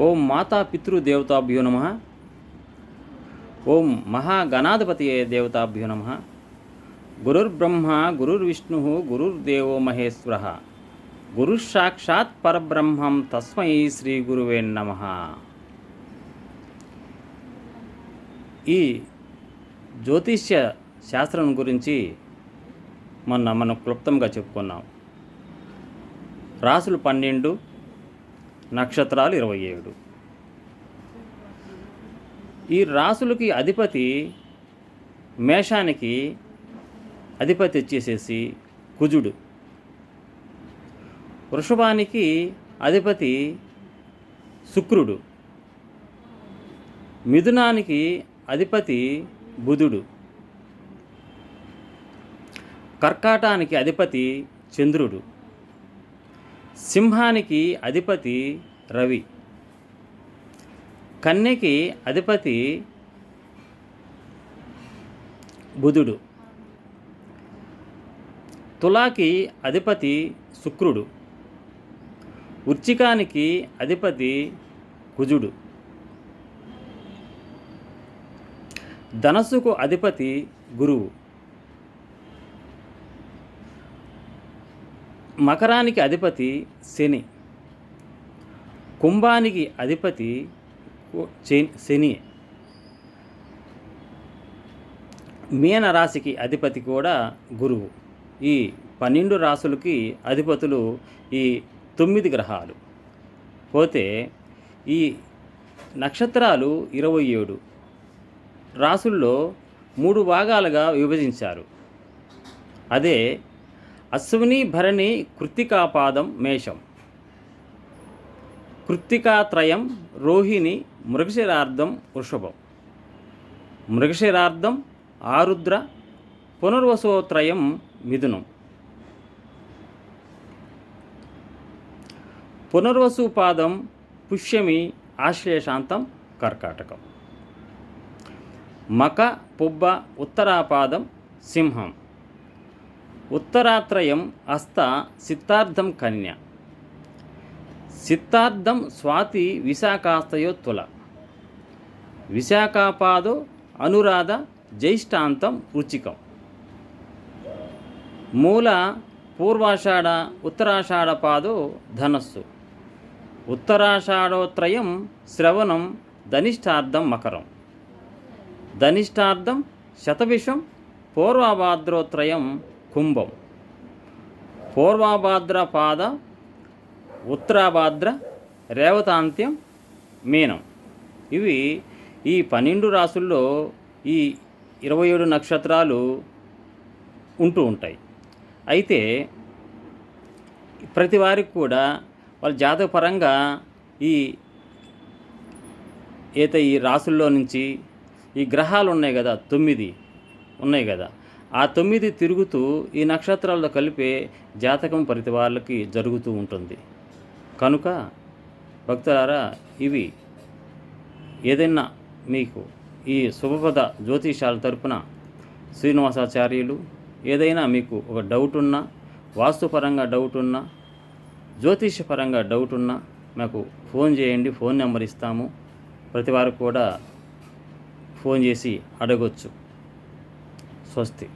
ఓం మాతా పితృదేవతాభ్యో నమ. ఓం మహాగణాధిపతయే దేవతాభ్యో నమ. గురుర్బ్రహ్మ గురుర్విష్ణు గురుర్దేవో మహేశ్వర గురుసాక్షాత్ పరబ్రహ్మం తస్మై శ్రీ గురువే నమ. ఈ జ్యోతిష్య శాస్త్రం గురించి మనం క్లుప్తంగా చెప్పుకున్నాం. రాసులు 12, నక్షత్రాలు 27. ఈ రాసులకి అధిపతి మేషానికి అధిపతి వచ్చేసేసి కుజుడు, వృషభానికి అధిపతి శుక్రుడు, మిథునానికి అధిపతి బుధుడు, కర్కాటానికి అధిపతి చంద్రుడు, సింహానికి అధిపతి రవి, కన్యకి అధిపతి బుధుడు, తులాకి అధిపతి శుక్రుడు, వృశ్చికానికి అధిపతి కుజుడు, ధనస్సుకు అధిపతి గురువు, మకరానికి అధిపతి శని, కుంభానికి అధిపతి శని, మీన రాశికి అధిపతి కూడా గురువు. ఈ 12 రాశులకి అధిపతులు ఈ 9 గ్రహాలు. పోతే ఈ నక్షత్రాలు 27 రాసుల్లో 3 భాగాలుగా విభజించారు. అదే అశ్విని భరణి కృత్తికాపాదం మేషం, కృత్తికాత్రయం రోహిణి మృగశిరార్థం వృషభం, మృగశిరార్థం ఆరుద్ర పునర్వసోత్రయం మిథునం, పునర్వసుపాదం పుష్యమి ఆశ్లేషాంతం కర్కాటకం, మక పుబ్బ ఉత్తరాపాదం సింహం, ఉత్తరాత్రయం హస్త సిత్తార్థం కన్య, సిత్తార్థం స్వాతి విశాఖాస్తయో తుల, విశాఖాపాదో అనురాధ జ్యేష్ఠాంతం వృచ్చికం, మూల పూర్వాషాఢ ఉత్తరాషాఢపాదో ధనస్సు, ఉత్తరాషాఢోత్రయం శ్రవణం ధనిష్టార్థం మకరం, ధనిష్టార్థం శతభిషం పూర్వభాద్రోత్రయం కుంభం, పూర్వభాద్రపాద ఉత్తరాభాద్ర రేవతాంత్యం మీనం. ఇవి ఈ 12 రాసుల్లో ఈ 27 నక్షత్రాలు ఉంటూ ఉంటాయి. అయితే ప్రతి వారికి కూడా వాళ్ళ జాతకపరంగా ఈ రాసుల్లో నుంచి ఈ గ్రహాలు ఉన్నాయి కదా, 9 ఉన్నాయి కదా, ఆ 9 తిరుగుతూ ఈ నక్షత్రాలతో కలిపే జాతకం ప్రతి వాళ్ళకి జరుగుతూ ఉంటుంది. కనుక భక్తులారా, ఇవి ఏదైనా మీకు ఈ శుభపద జ్యోతిషాల తరపున శ్రీనివాసాచార్యులు ఏదైనా మీకు ఒక డౌట్ ఉన్నా, వాస్తుపరంగా డౌట్ ఉన్నా, జ్యోతిషపరంగా డౌట్ ఉన్నా మాకు ఫోన్ చేయండి. ఫోన్ నెంబర్ ఇస్తాము. ప్రతి వారు కూడా ఫోన్ చేసి అడగొచ్చు. స్వస్తి.